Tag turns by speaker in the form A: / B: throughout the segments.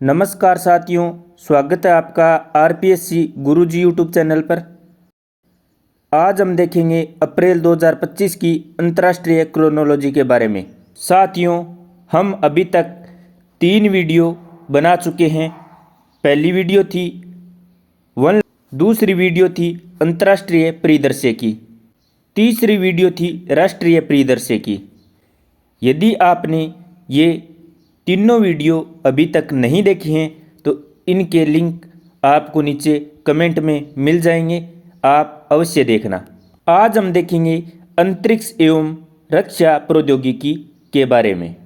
A: नमस्कार साथियों, स्वागत है आपका आरपीएससी गुरुजी यूट्यूब चैनल पर। आज हम देखेंगे अप्रैल 2025 की अंतर्राष्ट्रीय क्रोनोलॉजी के बारे में। साथियों, हम अभी तक 3 वीडियो बना चुके हैं। पहली वीडियो थी दूसरी वीडियो थी अंतर्राष्ट्रीय परिदृश्य की, तीसरी वीडियो थी राष्ट्रीय परिदृश्य की। यदि आपने ये तीनों वीडियो अभी तक नहीं देखे हैं तो इनके लिंक आपको नीचे कमेंट में मिल जाएंगे, आप अवश्य देखना। आज हम देखेंगे अंतरिक्ष एवं रक्षा प्रौद्योगिकी के बारे में।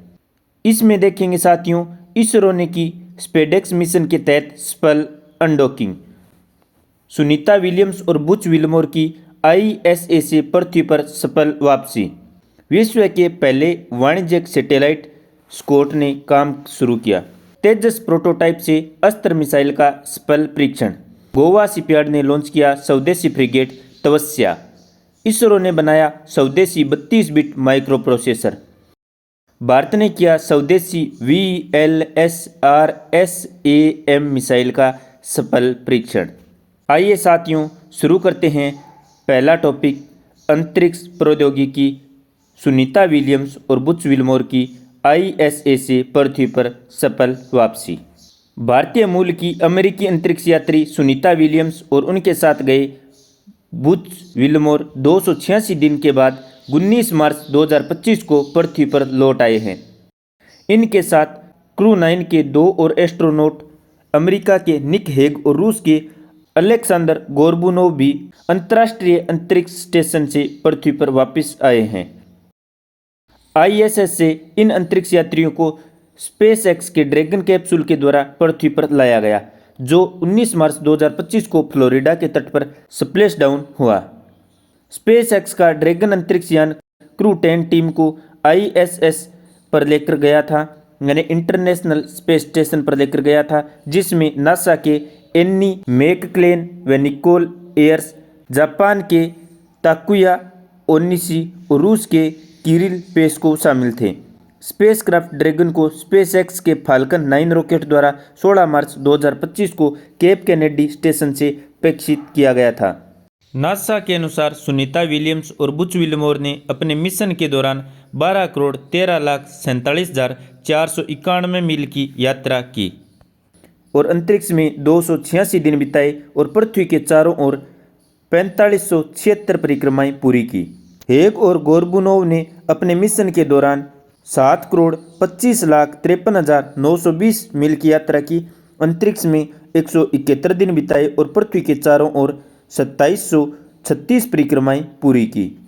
A: इसमें देखेंगे साथियों, इसरो ने की स्पेडेक्स मिशन के तहत सफल अनडॉकिंग, सुनीता विलियम्स और बुच विल्मोर की आईएसए से पृथ्वी पर सफल वापसी, विश्व के पहले वाणिज्यिक सैटेलाइट स्कॉट ने काम शुरू किया, तेजस प्रोटोटाइप से अस्त्र मिसाइल का सफल परीक्षण, गोवा शिपयार्ड ने लॉन्च किया स्वदेशी फ्रिगेट तपस्या, इसरो ने बनाया स्वदेशी 32 बिट माइक्रो प्रोसेसर, भारत ने किया स्वदेशी VLSRSAM मिसाइल का सफल परीक्षण। आइए साथियों, शुरू करते हैं। पहला टॉपिक, अंतरिक्ष प्रौद्योगिकी, सुनीता विलियम्स और बुच विल्मोर की आईएसए से पृथ्वी पर सफल वापसी। भारतीय मूल की अमेरिकी अंतरिक्ष यात्री सुनीता विलियम्स और उनके साथ गए बुच विल्मोर 286 दिन के बाद 19 मार्च 2025 को पृथ्वी पर लौट आए हैं। इनके साथ क्रू 9 के 2 और एस्ट्रोनॉट अमेरिका के निक हेग और रूस के अलेक्जेंडर गोर्बुनोव भी अंतर्राष्ट्रीय अंतरिक्ष स्टेशन से पृथ्वी पर वापस आए हैं। आईएसएस से इन अंतरिक्ष यात्रियों को स्पेसएक्स के ड्रैगन कैप्सूल के द्वारा पृथ्वी पर लाया गया, जो 19 मार्च 2025 को फ्लोरिडा के तट पर स्प्लैश डाउन हुआ। स्पेसएक्स का ड्रैगन अंतरिक्ष यान क्रू 10 टीम को आईएसएस पर लेकर गया था, यानी इंटरनेशनल स्पेस स्टेशन पर लेकर गया था, जिसमें नासा के एन्नी मैकक्लेन व निकोल एयर्स, जापान के ताकुया ओनिशी और रूस के किरिल पेस्कोव शामिल थे। स्पेसक्राफ्ट ड्रैगन को स्पेसएक्स के फाल्कन 9 रॉकेट द्वारा 16 मार्च 2025 को केप कैनेडी स्टेशन से प्रक्षेपित किया गया था। नासा के अनुसार सुनीता विलियम्स और बुच विल्मोर ने अपने मिशन के दौरान 12,13,47,491 मील की यात्रा की और अंतरिक्ष में 286 दिन बिताए और पृथ्वी के चारों ओर 4576 परिक्रमाएं पूरी की। हेग और गोर्बुनोव ने अपने मिशन के दौरान 7,25,53,920 मील की यात्रा की, अंतरिक्ष में 171 दिन बिताए और पृथ्वी के चारों ओर 2736 परिक्रमाएं पूरी की।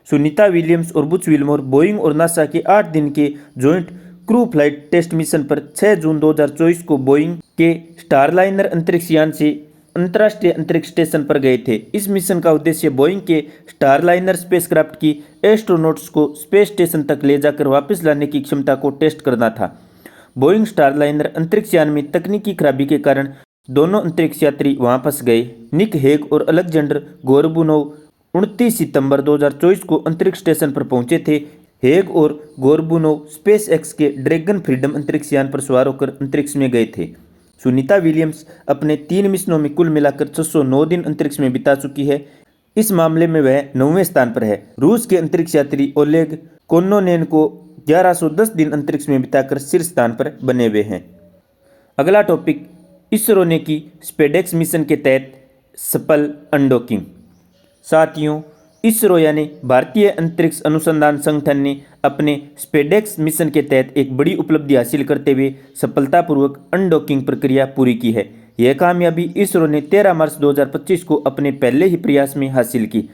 A: सुनीता विलियम्स और बुच विल्मोर बोइंग और नासा के 8 दिन के joint crew flight test mission पर 6 जून 2024 को बोइंग के स्टारलाइनर अंतरिक्ष यान से अंतर्राष्ट्रीय अंतरिक्ष स्टेशन पर गए थे। इस मिशन का उद्देश्य बोइंग के स्टारलाइनर स्पेसक्राफ्ट की एस्ट्रोनॉट्स को स्पेस स्टेशन तक ले जाकर वापस लाने की क्षमता को टेस्ट करना था। बोइंग स्टारलाइनर अंतरिक्ष यान में तकनीकी खराबी के कारण दोनों अंतरिक्ष यात्री वहां फंस गए। निक हेग और अलेक्जेंडर गोर्बुनोव 29 सितंबर 2024 को अंतरिक्ष स्टेशन पर पहुंचे थे। हेग और गोर्बुनोव स्पेसएक्स के ड्रैगन फ्रीडम अंतरिक्ष यान पर सवार होकर अंतरिक्ष में गए थे। सुनीता विलियम्स अपने 3 मिशनों में कुल मिलाकर 609 दिन अंतरिक्ष में बिता चुकी है। इस मामले में वह 9वें स्थान पर है। रूस के अंतरिक्ष यात्री ओलेग कोनोनेन को 1110 दिन अंतरिक्ष में बिताकर शीर्ष स्थान पर बने हुए हैं। अगला टॉपिक, इसरो ने की स्पेडेक्स मिशन के तहत सफल अनडॉकिंग। साथियों, इसरो यानी भारतीय अंतरिक्ष अनुसंधान संगठन ने अपने स्पेडेक्स मिशन के तहत एक बड़ी उपलब्धि हासिल करते हुए सफलतापूर्वक अनडॉकिंग प्रक्रिया पूरी की है। यह कामयाबी इसरो ने 13 मार्च 2025 को अपने पहले ही प्रयास में हासिल की।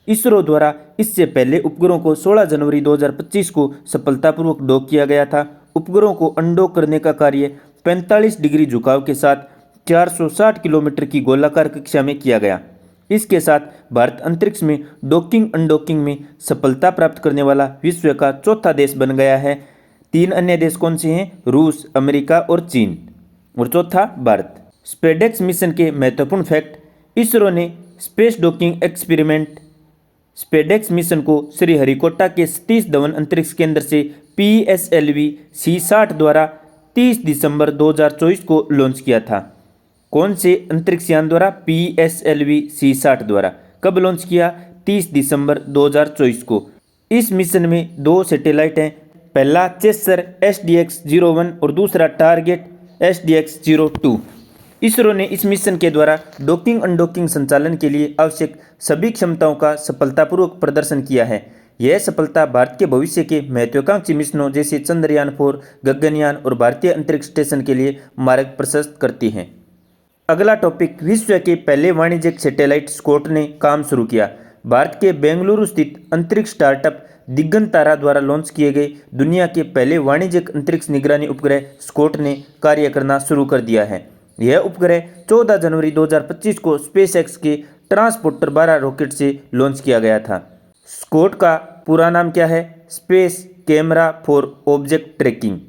A: इसरो द्वारा इससे पहले उपग्रहों को 16 जनवरी 2025 को सफलतापूर्वक डॉक किया गया था। उपग्रहों को अनडॉक करने का कार्य 45 डिग्री झुकाव के साथ 460 किलोमीटर की गोलाकार कक्षा में किया गया। इसके साथ भारत अंतरिक्ष में डॉकिंग अनडॉकिंग में सफलता प्राप्त करने वाला विश्व का चौथा देश बन गया है। 3 अन्य देश कौन से हैं? रूस, अमेरिका और चीन, और चौथा भारत। स्पेडेक्स मिशन के महत्वपूर्ण फैक्ट, इसरो ने space docking experiment SpaDeX mission को श्रीहरिकोटा के सतीश धवन अंतरिक्ष केंद्र से PSLV C60 द्वारा 30 दिसंबर 2024 को लॉन्च किया था। कौन से अंतरिक्ष यान द्वारा? PSLV C60 द्वारा। कब लॉन्च किया? 30 दिसंबर 2024 को। इस मिशन में 2 सैटेलाइट हैं, पहला चेसर SDX-01 और दूसरा टारगेट SDX-02। इसरो ने इस मिशन के द्वारा डॉकिंग अनडॉकिंग संचालन के लिए आवश्यक सभी क्षमताओं का सफलतापूर्वक प्रदर्शन किया है। यह सफलता भारत के भविष्य के महत्वाकांक्षी मिशनों जैसे चंद्रयान-4, गगनयान और भारतीय अंतरिक्ष स्टेशन के लिए मार्ग प्रशस्त करती है। अगला टॉपिक, विश्व के पहले वाणिज्यिक सैटेलाइट स्कॉट ने काम शुरू किया। भारत के बेंगलुरु स्थित अंतरिक्ष स्टार्टअप दिगंतरा द्वारा लॉन्च किए गए दुनिया के पहले वाणिज्यिक अंतरिक्ष निगरानी उपग्रह स्कॉट ने कार्य करना शुरू कर दिया है। यह उपग्रह 14 जनवरी 2025 को स्पेसएक्स के ट्रांसपोर्टर 12 रॉकेट से लॉन्च किया गया था। स्कॉट का पूरा नाम क्या है? Space camera for object tracking.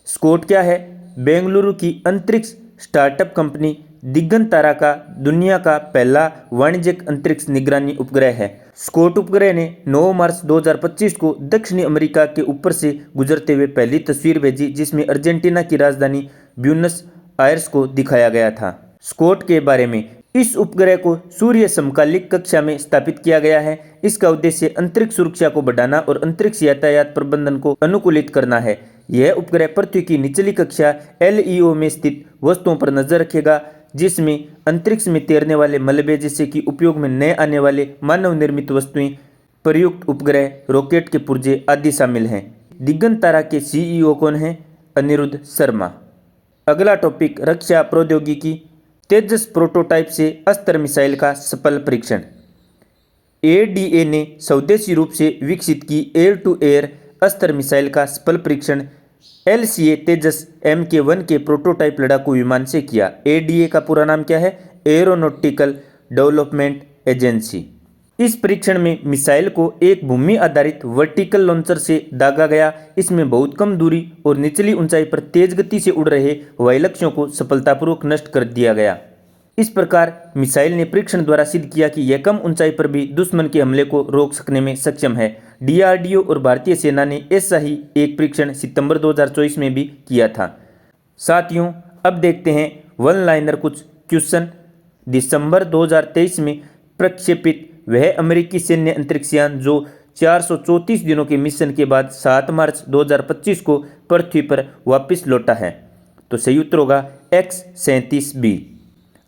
A: SCOT क्या है? बेंगलुरु की अंतरिक्ष स्टार्टअप कंपनी दिगंतरा का दुनिया का पहला वाणिज्यिक अंतरिक्ष निगरानी उपग्रह है। स्कॉट उपग्रह ने 9 मार्च 2025 को दक्षिणी अमेरिका के ऊपर से गुजरते हुए पहली तस्वीर भेजी, जिसमें अर्जेंटीना की राजधानी ब्यूनस आयर्स को दिखाया गया था। स्कॉट के बारे में, इस उपग्रह को सूर्य समकालिक कक्षा में स्थापित किया गया है। इसका उद्देश्य अंतरिक्ष सुरक्षा को बढ़ाना और अंतरिक्ष यातायात प्रबंधन को अनुकूलित करना है। यह उपग्रह पृथ्वी की निचली कक्षा LEO में स्थित वस्तुओं पर नजर रखेगा, जिसमें अंतरिक्ष में तैरने वाले मलबे जैसे कि उपयोग में न आने वाले मानव निर्मित वस्तुएं, प्रयुक्त उपग्रह, रॉकेट के पुर्जे आदि शामिल हैं। दिगंतरा के CEO कौन हैं? अनिरुद्ध शर्मा। अगला टॉपिक, रक्षा प्रौद्योगिकी। तेजस प्रोटोटाइप से अस्त्र मिसाइल का सफल परीक्षण। ADA ने स्वदेशी रूप से विकसित की एयर टू एयर अस्त्र मिसाइल का सफल परीक्षण LCA तेजस MK-1 के प्रोटोटाइप लड़ाकू विमान से किया। ADA का पूरा नाम क्या है? Aeronautical development agency. इस परीक्षण में मिसाइल को एक भूमि आधारित वर्टिकल लॉन्चर से दागा गया। इसमें बहुत कम दूरी और निचली ऊंचाई पर तेज गति से उड़ रहे हवाई लक्ष्यों को सफलतापूर्वक नष्ट कर दिया गया। इस प्रकार मिसाइल ने परीक्षण द्वारा सिद्ध किया कि यह कम ऊंचाई पर भी दुश्मन के हमले को रोक सकने में सक्षम है। DRDO और भारतीय सेना ने ऐसा ही एक परीक्षण सितंबर 2024 में भी किया था। साथियों, अब देखते हैं वन लाइनर कुछ क्वेश्चन। दिसंबर 2023 में प्रक्षेपित वह अमेरिकी सैन्य अंतरिक्ष यान जो 434 दिनों के मिशन के बाद 7 मार्च 2025 को पृथ्वी पर वापस लौटा है। तो सही उत्तर होगा X-37B।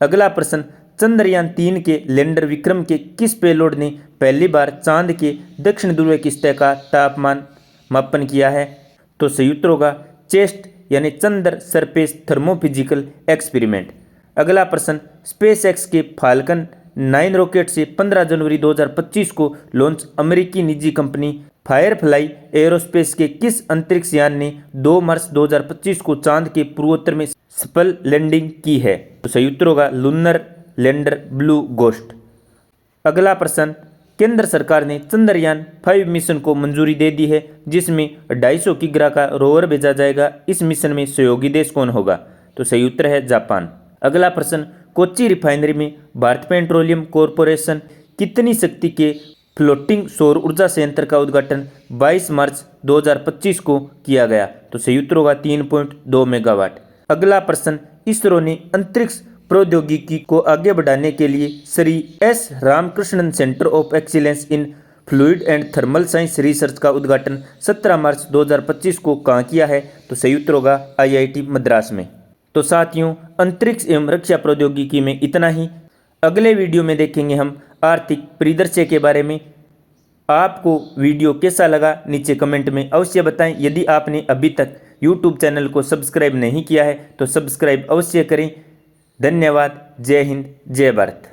A: अगला प्रश्न, चंद्रयान-3 के लैंडर विक्रम के किस पेलोड ने पहली बार चांद के दक्षिण ध्रुव की सतह का तापमान मापन किया है? तो सही उत्तर होगा चेस्ट यानी चंद्र सरफेस थर्मोफिजिकल एक्सपेरिमेंट। अगला प्रश्न, स्पेसएक्स के फाल्कन 9 रॉकेट से 15 जनवरी 2025 को लॉन्च अमेरिकी निजी कंपनी फायरफ्लाई एरोस्पेस के किस अंतरिक्ष यान ने 2 मार्च 2025 को चांद के पूर्वोत्तर में सफल लैंडिंग की है? तो सही उत्तर होगा लूनर लैंडर ब्लू गोस्ट। अगला प्रश्न, केंद्र सरकार ने चंद्रयान-5 मिशन को मंजूरी दे दी है, जिसमें 250 किग्रा का रोवर भेजा जाएगा। इस मिशन में सहयोगी देश कौन होगा? तो सही उत्तर है जापान। अगला प्रश्न, कोच्चि रिफाइनरी में भारत पेट्रोलियम कॉरपोरेशन कितनी शक्ति के फ्लोटिंग सौर ऊर्जा संयंत्र का उद्घाटन 22 मार्च 2025 को किया गया? तो सही उत्तर होगा 3.2 मेगावाट। अगला प्रश्न, इसरो ने अंतरिक्ष प्रौद्योगिकी को आगे बढ़ाने के लिए Shri S Ramakrishnan centre of excellence in fluid and thermal science research का उद्घाटन 17 मार्च 2025 को कहाँ किया है? तो सही उत्तर होगा IIT मद्रास में। तो साथियों, अंतरिक्ष एवं रक्षा प्रौद्योगिकी में इतना ही। अगले वीडियो में देखेंगे हम आर्थिक परिदृश्य के बारे में। आपको वीडियो कैसा लगा नीचे कमेंट में अवश्य बताएं। यदि आपने अभी तक YouTube चैनल को सब्सक्राइब नहीं किया है तो सब्सक्राइब अवश्य करें। धन्यवाद। जय हिंद, जय भारत।